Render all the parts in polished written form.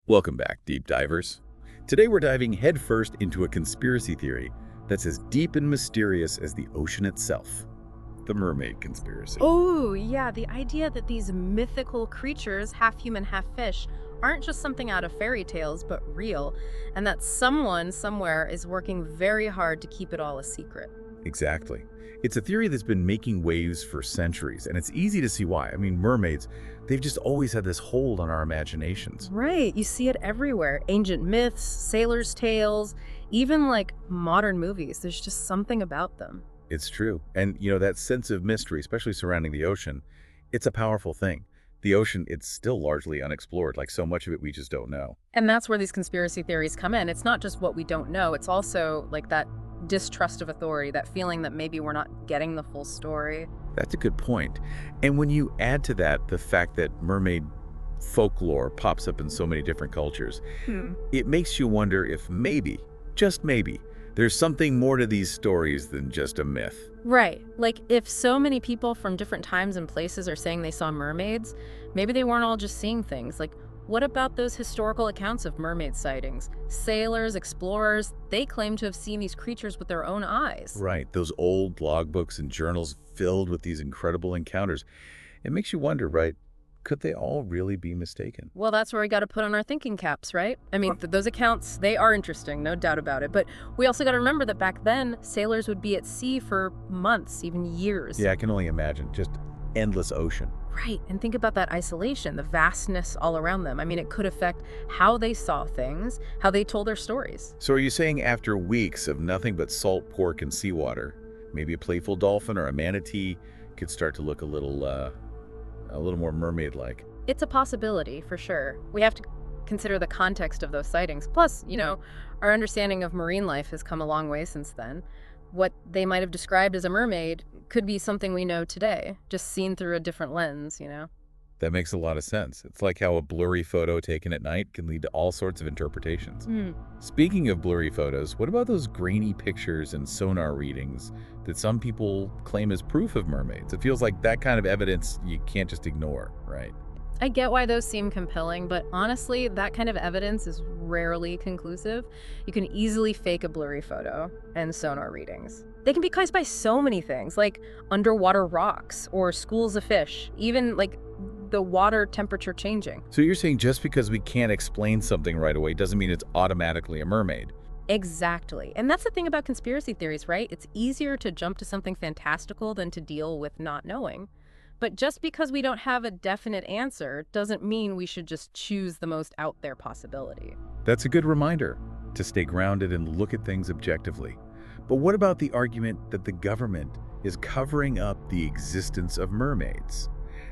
Welcome back, deep divers. Today we're diving headfirst into a conspiracy theory that's as deep and mysterious as the ocean itself. The mermaid conspiracy. Oh, yeah, the idea that these mythical creatures, half human, half fish, aren't just something out of fairy tales, but real, and that someone somewhere is working very hard to keep it all a secret. Exactly. It's a theory that's been making waves for centuries, and it's easy to see why. Mermaids, they've just always had this hold on our imaginations. Right, you see it everywhere. Ancient myths, sailors' tales, even like modern movies. There's just something about them. It's true. And, that sense of mystery, especially surrounding the ocean, it's a powerful thing. The ocean, it's still largely unexplored, like so much of it we just don't know. And that's where these conspiracy theories come in. It's not just what we don't know, it's also like that distrust of authority, that feeling that maybe we're not getting the full story. That's a good point. And when you add to that the fact that mermaid folklore pops up in so many different cultures, it makes you wonder if maybe, just maybe, there's something more to these stories than just a myth. Right. Like, if so many people from different times and places are saying they saw mermaids, maybe they weren't all just seeing things. Like, what about those historical accounts of mermaid sightings? Sailors, explorers, they claim to have seen these creatures with their own eyes. Right, those old logbooks and journals filled with these incredible encounters. It makes you wonder, right? Could they all really be mistaken? Well, that's where we got to put on our thinking caps, right? Those accounts, they are interesting, no doubt about it. But we also got to remember that back then, sailors would be at sea for months, even years. Yeah, I can only imagine. Just endless ocean. Right, and think about that isolation, the vastness all around them. It could affect how they saw things, how they told their stories. So are you saying after weeks of nothing but salt pork and seawater, maybe a playful dolphin or a manatee could start to look a little more mermaid-like? It's a possibility, for sure. We have to consider the context of those sightings. Plus, our understanding of marine life has come a long way since then. What they might have described as a mermaid could be something we know today, just seen through a different lens. That makes a lot of sense. It's like how a blurry photo taken at night can lead to all sorts of interpretations. Speaking of blurry photos, what about those grainy pictures and sonar readings that some people claim as proof of mermaids? It feels like that kind of evidence you can't just ignore, right? I get why those seem compelling, but honestly, that kind of evidence is rarely conclusive. You can easily fake a blurry photo and sonar readings. They can be caused by so many things, like underwater rocks or schools of fish, even like the water temperature changing. So you're saying just because we can't explain something right away doesn't mean it's automatically a mermaid? Exactly. And that's the thing about conspiracy theories, right? It's easier to jump to something fantastical than to deal with not knowing. But just because we don't have a definite answer doesn't mean we should just choose the most out there possibility. That's a good reminder to stay grounded and look at things objectively. But what about the argument that the government is covering up the existence of mermaids?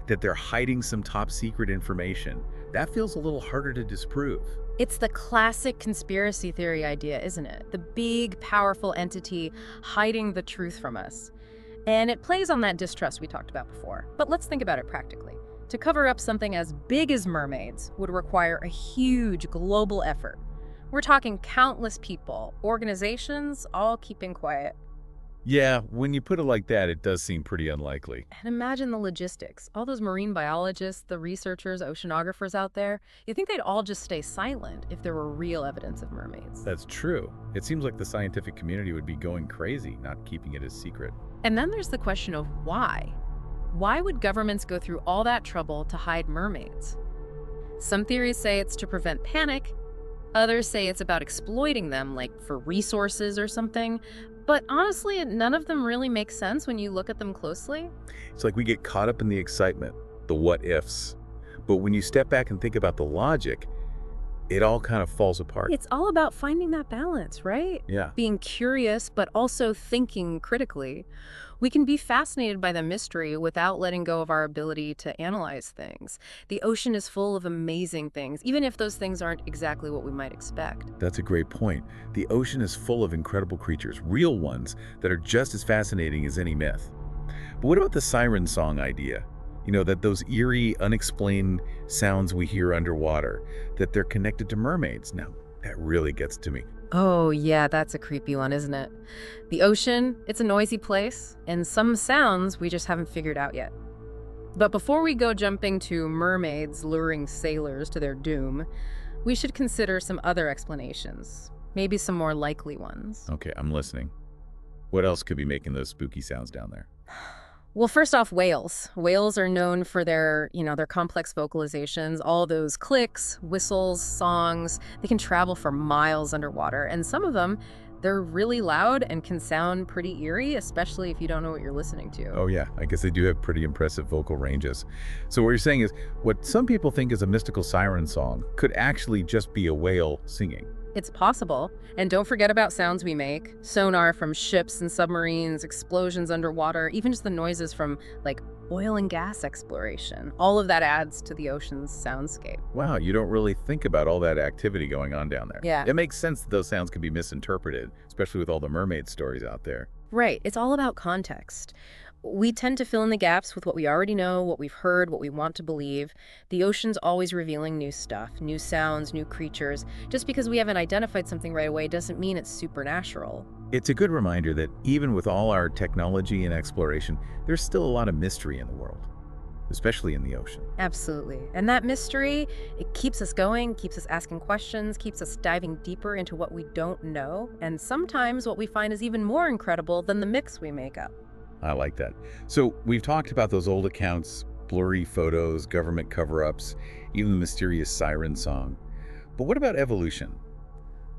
That they're hiding some top secret information? That feels a little harder to disprove. It's the classic conspiracy theory idea, isn't it? The big, powerful entity hiding the truth from us. And it plays on that distrust we talked about before. But let's think about it practically. To cover up something as big as mermaids would require a huge global effort. We're talking countless people, organizations, all keeping quiet. Yeah, when you put it like that, it does seem pretty unlikely. And imagine the logistics. All those marine biologists, the researchers, oceanographers out there, you think they'd all just stay silent if there were real evidence of mermaids. That's true. It seems like the scientific community would be going crazy, not keeping it a secret. And then there's the question of why. Why would governments go through all that trouble to hide mermaids? Some theories say it's to prevent panic. Others say it's about exploiting them, like for resources or something. But honestly, none of them really make sense when you look at them closely. It's like we get caught up in the excitement, the what-ifs. But when you step back and think about the logic, it all kind of falls apart. It's all about finding that balance, right? Yeah. Being curious, but also thinking critically. We can be fascinated by the mystery without letting go of our ability to analyze things. The ocean is full of amazing things, even if those things aren't exactly what we might expect. That's a great point. The ocean is full of incredible creatures, real ones that are just as fascinating as any myth. But what about the siren song idea? That those eerie, unexplained sounds we hear underwater, that they're connected to mermaids. Now, that really gets to me. Oh, yeah, that's a creepy one, isn't it? The ocean, it's a noisy place, and some sounds we just haven't figured out yet. But before we go jumping to mermaids luring sailors to their doom, We should consider some other explanations, maybe some more likely ones. Okay, I'm listening. What else could be making those spooky sounds down there? Well, first off, whales. Whales are known for their complex vocalizations, all those clicks, whistles, songs. They can travel for miles underwater, and some of them, they're really loud and can sound pretty eerie, especially if you don't know what you're listening to. Oh yeah, I guess they do have pretty impressive vocal ranges. So what you're saying is, what some people think is a mystical siren song could actually just be a whale singing. It's possible. And don't forget about sounds we make. Sonar from ships and submarines, explosions underwater, even just the noises from, like, oil and gas exploration. All of that adds to the ocean's soundscape. Wow, you don't really think about all that activity going on down there. Yeah. It makes sense that those sounds can be misinterpreted, especially with all the mermaid stories out there. Right. It's all about context. We tend to fill in the gaps with what we already know, what we've heard, what we want to believe. The ocean's always revealing new stuff, new sounds, new creatures. Just because we haven't identified something right away doesn't mean it's supernatural. It's a good reminder that even with all our technology and exploration, there's still a lot of mystery in the world, especially in the ocean. Absolutely. And that mystery, it keeps us going, keeps us asking questions, keeps us diving deeper into what we don't know. And sometimes what we find is even more incredible than the mix we make up. I like that. So we've talked about those old accounts, blurry photos, government cover-ups, even the mysterious siren song. But what about evolution?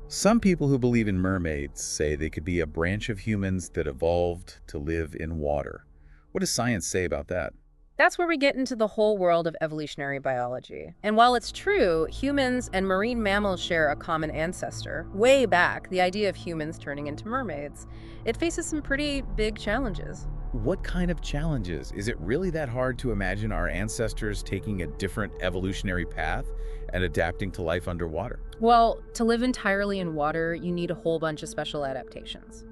Some people who believe in mermaids say they could be a branch of humans that evolved to live in water. What does science say about that? That's where we get into the whole world of evolutionary biology. And while it's true, humans and marine mammals share a common ancestor, way back, the idea of humans turning into mermaids, it faces some pretty big challenges. What kind of challenges? Is it really that hard to imagine our ancestors taking a different evolutionary path and adapting to life underwater? Well, to live entirely in water, you need a whole bunch of special adaptations.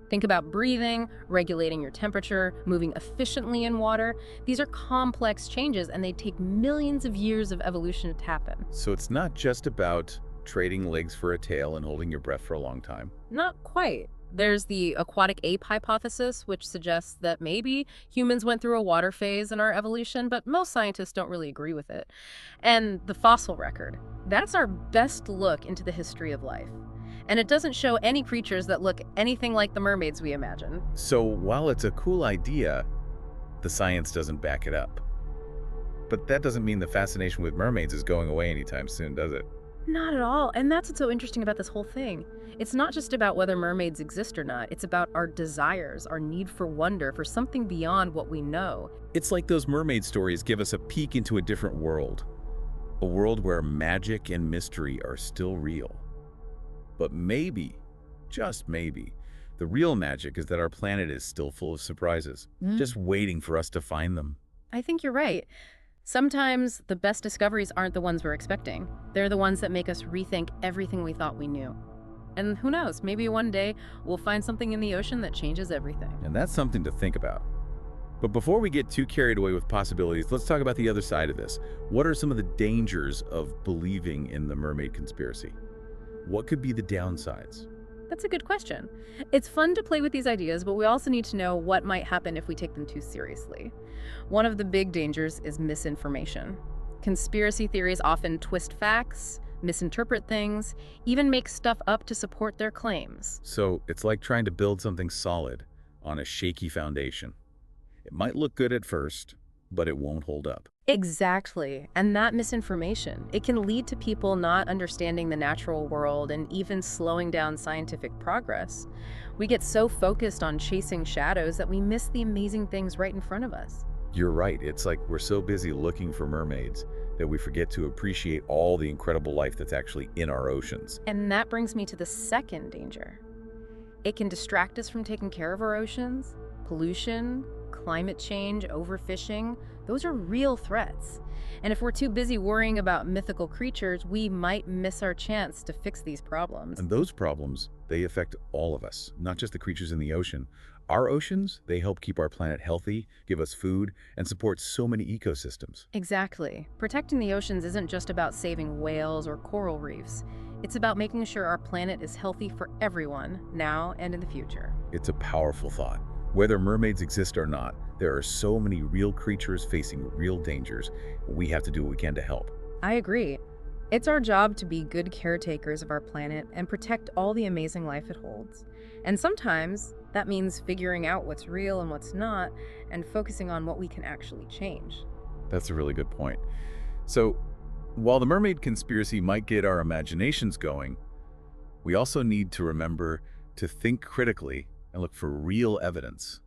Think about breathing, regulating your temperature, moving efficiently in water. These are complex changes, and they take millions of years of evolution to happen. So it's not just about trading legs for a tail and holding your breath for a long time. Not quite. There's the aquatic ape hypothesis, which suggests that maybe humans went through a water phase in our evolution, but most scientists don't really agree with it. And the fossil record. That's our best look into the history of life. And it doesn't show any creatures that look anything like the mermaids we imagine. So while it's a cool idea, the science doesn't back it up. But that doesn't mean the fascination with mermaids is going away anytime soon, does it? Not at all. And that's what's so interesting about this whole thing. It's not just about whether mermaids exist or not. It's about our desires, our need for wonder, for something beyond what we know. It's like those mermaid stories give us a peek into a different world. A world where magic and mystery are still real. But maybe, just maybe, the real magic is that our planet is still full of surprises, just waiting for us to find them. I think you're right. Sometimes the best discoveries aren't the ones we're expecting. They're the ones that make us rethink everything we thought we knew. And who knows, maybe one day we'll find something in the ocean that changes everything. And that's something to think about. But before we get too carried away with possibilities, let's talk about the other side of this. What are some of the dangers of believing in the mermaid conspiracy? What could be the downsides? That's a good question. It's fun to play with these ideas, but we also need to know what might happen if we take them too seriously. One of the big dangers is misinformation. Conspiracy theories often twist facts, misinterpret things, even make stuff up to support their claims. So it's like trying to build something solid on a shaky foundation. It might look good at first, but it won't hold up. Exactly. And that misinformation, it can lead to people not understanding the natural world and even slowing down scientific progress. We get so focused on chasing shadows that we miss the amazing things right in front of us. You're right. It's like we're so busy looking for mermaids that we forget to appreciate all the incredible life that's actually in our oceans. And that brings me to the second danger. It can distract us from taking care of our oceans. Pollution, climate change, overfishing, those are real threats. And if we're too busy worrying about mythical creatures, we might miss our chance to fix these problems. And those problems, they affect all of us, not just the creatures in the ocean. Our oceans, they help keep our planet healthy, give us food, and support so many ecosystems. Exactly. Protecting the oceans isn't just about saving whales or coral reefs. It's about making sure our planet is healthy for everyone, now and in the future. It's a powerful thought. Whether mermaids exist or not, there are so many real creatures facing real dangers. We have to do what we can to help. I agree. It's our job to be good caretakers of our planet and protect all the amazing life it holds. And sometimes that means figuring out what's real and what's not and focusing on what we can actually change. That's a really good point. So, while the mermaid conspiracy might get our imaginations going, we also need to remember to think critically and look for real evidence.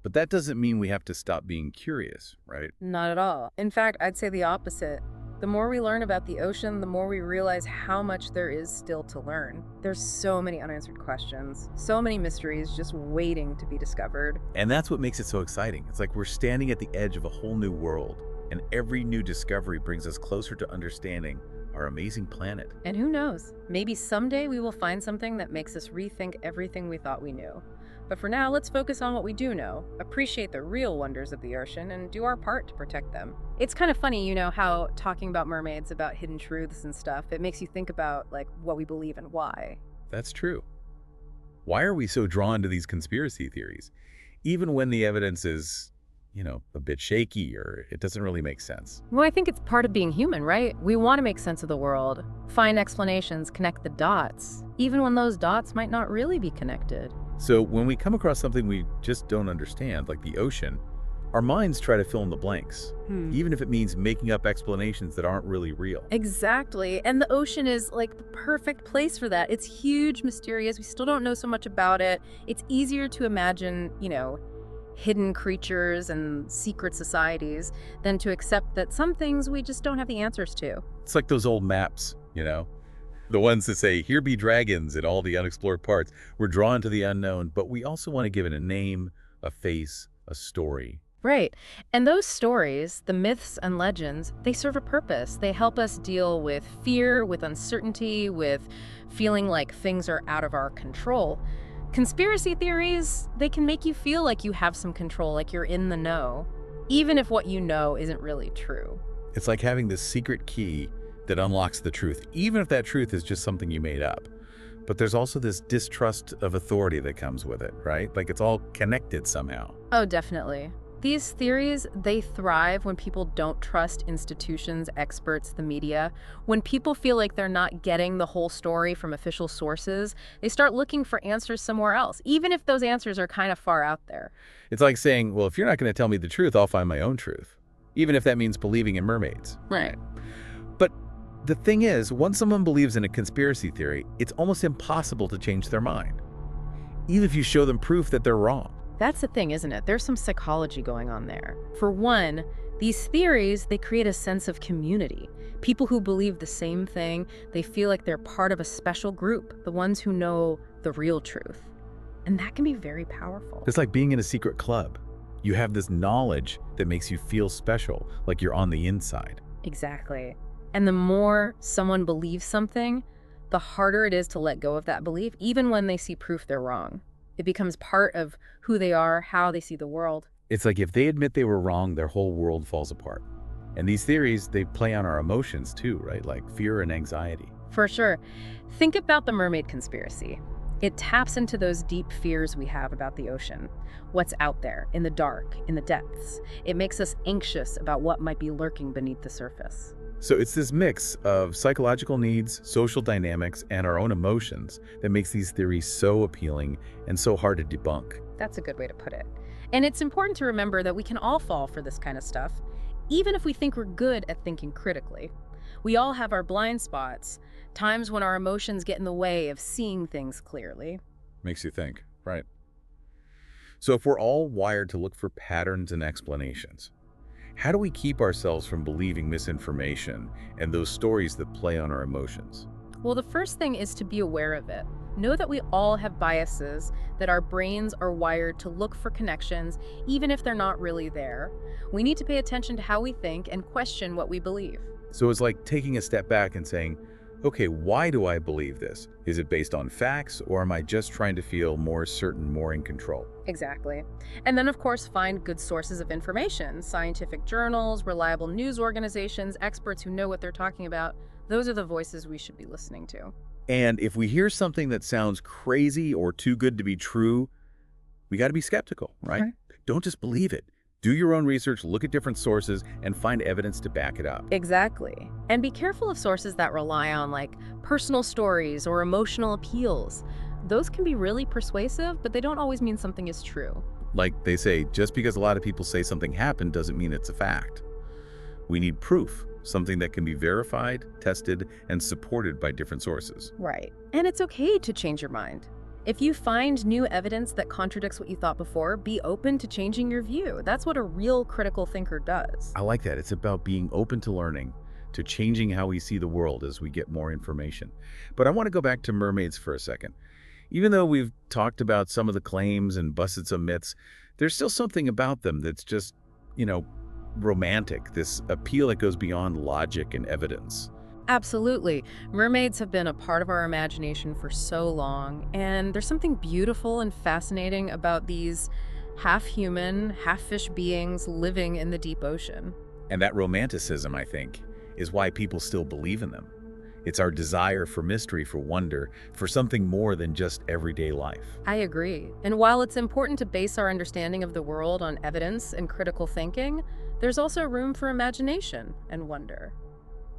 But that doesn't mean we have to stop being curious, right? Not at all. In fact, I'd say the opposite. The more we learn about the ocean, the more we realize how much there is still to learn. There's so many unanswered questions, so many mysteries just waiting to be discovered. And that's what makes it so exciting. It's like we're standing at the edge of a whole new world, and every new discovery brings us closer to understanding our amazing planet. And who knows, maybe someday we will find something that makes us rethink everything we thought we knew. But for now, let's focus on what we do know, appreciate the real wonders of the ocean, and do our part to protect them. It's kind of funny, how talking about mermaids, about hidden truths and stuff, it makes you think about, what we believe and why. That's true. Why are we so drawn to these conspiracy theories, even when the evidence is, a bit shaky or it doesn't really make sense? Well, I think it's part of being human, right? We want to make sense of the world, find explanations, connect the dots, even when those dots might not really be connected. So when we come across something we just don't understand, like the ocean, our minds try to fill in the blanks, even if it means making up explanations that aren't really real. Exactly. And the ocean is the perfect place for that. It's huge, mysterious. We still don't know so much about it. It's easier to imagine, hidden creatures and secret societies than to accept that some things we just don't have the answers to. It's like those old maps, the ones that say, here be dragons in all the unexplored parts. We're drawn to the unknown, but we also want to give it a name, a face, a story. Right. And those stories, the myths and legends, they serve a purpose. They help us deal with fear, with uncertainty, with feeling like things are out of our control. Conspiracy theories, they can make you feel like you have some control, like you're in the know, even if what you know isn't really true. It's like having this secret key that unlocks the truth, even if that truth is just something you made up. But there's also this distrust of authority that comes with it, right? Like it's all connected somehow. Oh, definitely. These theories, they thrive when people don't trust institutions, experts, the media. When people feel like they're not getting the whole story from official sources, they start looking for answers somewhere else, even if those answers are kind of far out there. It's like saying, well, if you're not going to tell me the truth, I'll find my own truth, even if that means believing in mermaids. Right. But the thing is, once someone believes in a conspiracy theory, it's almost impossible to change their mind, even if you show them proof that they're wrong. That's the thing, isn't it? There's some psychology going on there. For one, these theories, they create a sense of community. People who believe the same thing, they feel like they're part of a special group, the ones who know the real truth. And that can be very powerful. It's like being in a secret club. You have this knowledge that makes you feel special, like you're on the inside. Exactly. And the more someone believes something, the harder it is to let go of that belief, even when they see proof they're wrong. It becomes part of who they are, how they see the world. It's like if they admit they were wrong, their whole world falls apart. And these theories, they play on our emotions too, right? Like fear and anxiety. For sure. Think about the mermaid conspiracy. It taps into those deep fears we have about the ocean. What's out there, in the dark, in the depths. It makes us anxious about what might be lurking beneath the surface. So it's this mix of psychological needs, social dynamics, and our own emotions that makes these theories so appealing and so hard to debunk. That's a good way to put it. And it's important to remember that we can all fall for this kind of stuff, even if we think we're good at thinking critically. We all have our blind spots, times when our emotions get in the way of seeing things clearly. Makes you think, right? So if we're all wired to look for patterns and explanations, how do we keep ourselves from believing misinformation and those stories that play on our emotions? Well, the first thing is to be aware of it. Know that we all have biases, that our brains are wired to look for connections, even if they're not really there. We need to pay attention to how we think and question what we believe. So it's like taking a step back and saying, okay, why do I believe this? Is it based on facts, or am I just trying to feel more certain, more in control? Exactly. And then, of course, find good sources of information, scientific journals, reliable news organizations, experts who know what they're talking about. Those are the voices we should be listening to. And if we hear something that sounds crazy or too good to be true, we got to be skeptical, right? Don't just believe it. Do your own research, look at different sources, and find evidence to back it up. Exactly. And be careful of sources that rely on, like, personal stories or emotional appeals. Those can be really persuasive, but they don't always mean something is true. Like they say, just because a lot of people say something happened doesn't mean it's a fact. We need proof, something that can be verified, tested, and supported by different sources. Right. And it's okay to change your mind. If you find new evidence that contradicts what you thought before, be open to changing your view. That's what a real critical thinker does. I like that. It's about being open to learning, to changing how we see the world as we get more information. But I want to go back to mermaids for a second. Even though we've talked about some of the claims and busted some myths, there's still something about them that's just, romantic, this appeal that goes beyond logic and evidence. Absolutely. Mermaids have been a part of our imagination for so long, and there's something beautiful and fascinating about these half-human, half-fish beings living in the deep ocean. And that romanticism, I think, is why people still believe in them. It's our desire for mystery, for wonder, for something more than just everyday life. I agree. And while it's important to base our understanding of the world on evidence and critical thinking, there's also room for imagination and wonder.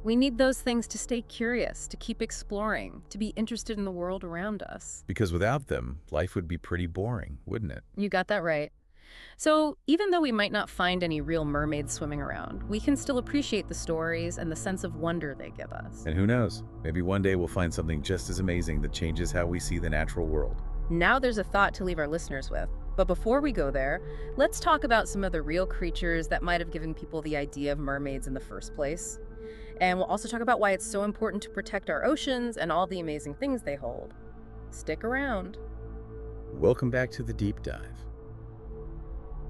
We need those things to stay curious, to keep exploring, to be interested in the world around us. Because without them, life would be pretty boring, wouldn't it? You got that right. So even though we might not find any real mermaids swimming around, we can still appreciate the stories and the sense of wonder they give us. And who knows, maybe one day we'll find something just as amazing that changes how we see the natural world. Now there's a thought to leave our listeners with. But before we go there, let's talk about some of the real creatures that might have given people the idea of mermaids in the first place. And we'll also talk about why it's so important to protect our oceans and all the amazing things they hold. Stick around. Welcome back to the deep dive.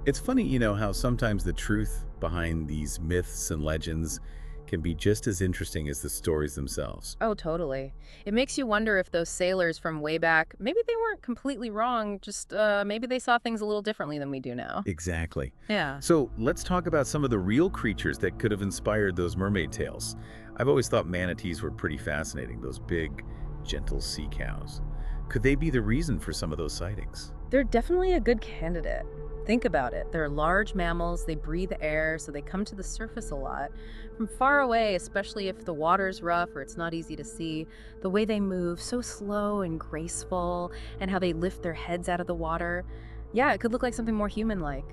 It's funny, how sometimes the truth behind these myths and legends can be just as interesting as the stories themselves. Oh, totally. It makes you wonder if those sailors from way back, maybe they weren't completely wrong, just maybe they saw things a little differently than we do now. Exactly. Yeah. So let's talk about some of the real creatures that could have inspired those mermaid tales. I've always thought manatees were pretty fascinating, those big, gentle sea cows. Could they be the reason for some of those sightings? They're definitely a good candidate. Think about it. They're large mammals, they breathe air, so they come to the surface a lot. From far away, especially if the water's rough or it's not easy to see, the way they move, so slow and graceful, and how they lift their heads out of the water. Yeah, it could look like something more human-like.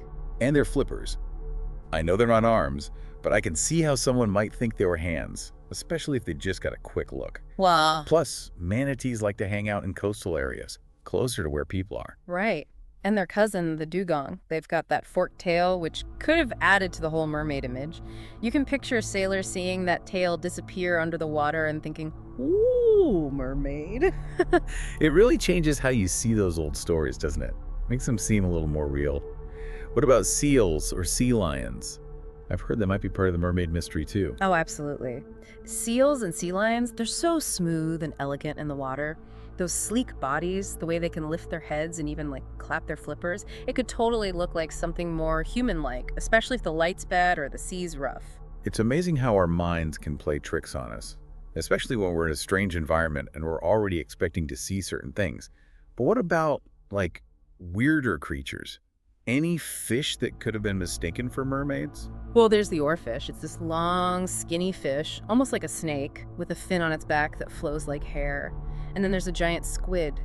And they're flippers. I know they're not arms, but I can see how someone might think they were hands, especially if they just got a quick look. Wow. Plus, manatees like to hang out in coastal areas, closer to where people are. Right. And their cousin, the dugong, they've got that forked tail, which could have added to the whole mermaid image. You can picture sailors seeing that tail disappear under the water and thinking, ooh, mermaid. It really changes how you see those old stories, doesn't it? Makes them seem a little more real. What about seals or sea lions? I've heard that might be part of the mermaid mystery too. Oh, absolutely. Seals and sea lions, they're so smooth and elegant in the water. Those sleek bodies, the way they can lift their heads and even clap their flippers, it could totally look like something more human-like, especially if the light's bad or the sea's rough. It's amazing how our minds can play tricks on us, especially when we're in a strange environment and we're already expecting to see certain things. But what about, weirder creatures? Any fish that could have been mistaken for mermaids? Well, there's the oarfish. It's this long, skinny fish, almost like a snake, with a fin on its back that flows like hair. And then there's a giant squid.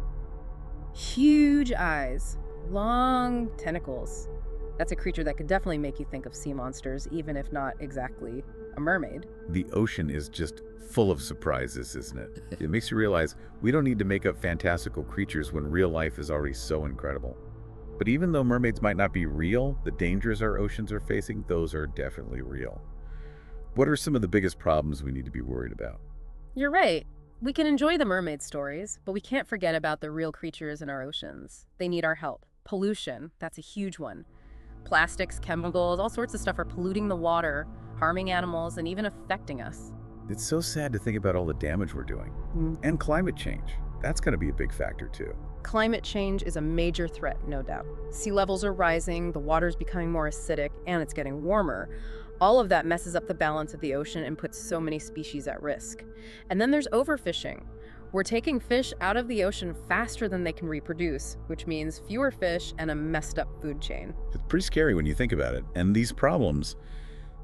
Huge eyes, long tentacles. That's a creature that could definitely make you think of sea monsters, even if not exactly a mermaid. The ocean is just full of surprises, isn't it? It makes you realize we don't need to make up fantastical creatures when real life is already so incredible. But even though mermaids might not be real, the dangers our oceans are facing, those are definitely real. What are some of the biggest problems we need to be worried about? You're right. We can enjoy the mermaid stories, but we can't forget about the real creatures in our oceans. They need our help. Pollution, that's a huge one. Plastics, chemicals, all sorts of stuff are polluting the water, harming animals, and even affecting us. It's so sad to think about all the damage we're doing. And climate change. That's going to be a big factor too. Climate change is a major threat, no doubt. Sea levels are rising, the water's becoming more acidic, and it's getting warmer. All of that messes up the balance of the ocean and puts so many species at risk. And then there's overfishing. We're taking fish out of the ocean faster than they can reproduce, which means fewer fish and a messed up food chain. It's pretty scary when you think about it. And these problems,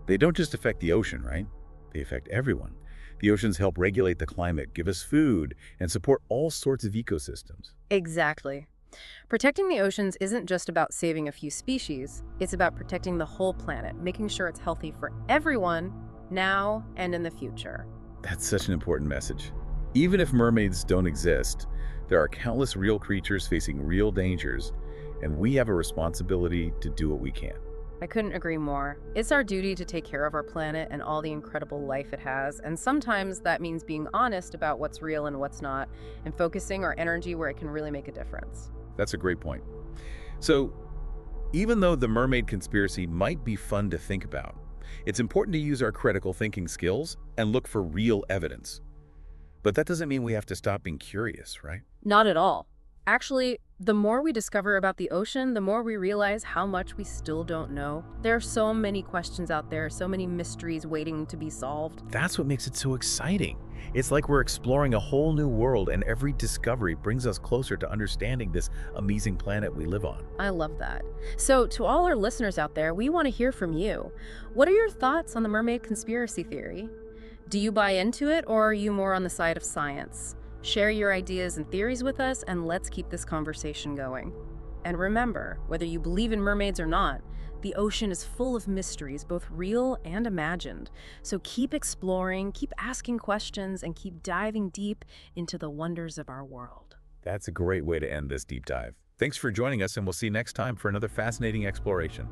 they don't just affect the ocean, right? They affect everyone. The oceans help regulate the climate, give us food, and support all sorts of ecosystems. Exactly. Protecting the oceans isn't just about saving a few species, it's about protecting the whole planet, making sure it's healthy for everyone, now and in the future. That's such an important message. Even if mermaids don't exist, there are countless real creatures facing real dangers, and we have a responsibility to do what we can. I couldn't agree more. It's our duty to take care of our planet and all the incredible life it has, and sometimes that means being honest about what's real and what's not, and focusing our energy where it can really make a difference. That's a great point. So, even though the mermaid conspiracy might be fun to think about, it's important to use our critical thinking skills and look for real evidence. But that doesn't mean we have to stop being curious, right? Not at all. Actually, the more we discover about the ocean, the more we realize how much we still don't know. There are so many questions out there, so many mysteries waiting to be solved. That's what makes it so exciting. It's like we're exploring a whole new world, and every discovery brings us closer to understanding this amazing planet we live on. I love that. So, to all our listeners out there, we want to hear from you. What are your thoughts on the mermaid conspiracy theory? Do you buy into it, or are you more on the side of science? Share your ideas and theories with us, and let's keep this conversation going. And remember, whether you believe in mermaids or not, the ocean is full of mysteries, both real and imagined. So keep exploring, keep asking questions, and keep diving deep into the wonders of our world. That's a great way to end this deep dive. Thanks for joining us, and we'll see you next time for another fascinating exploration.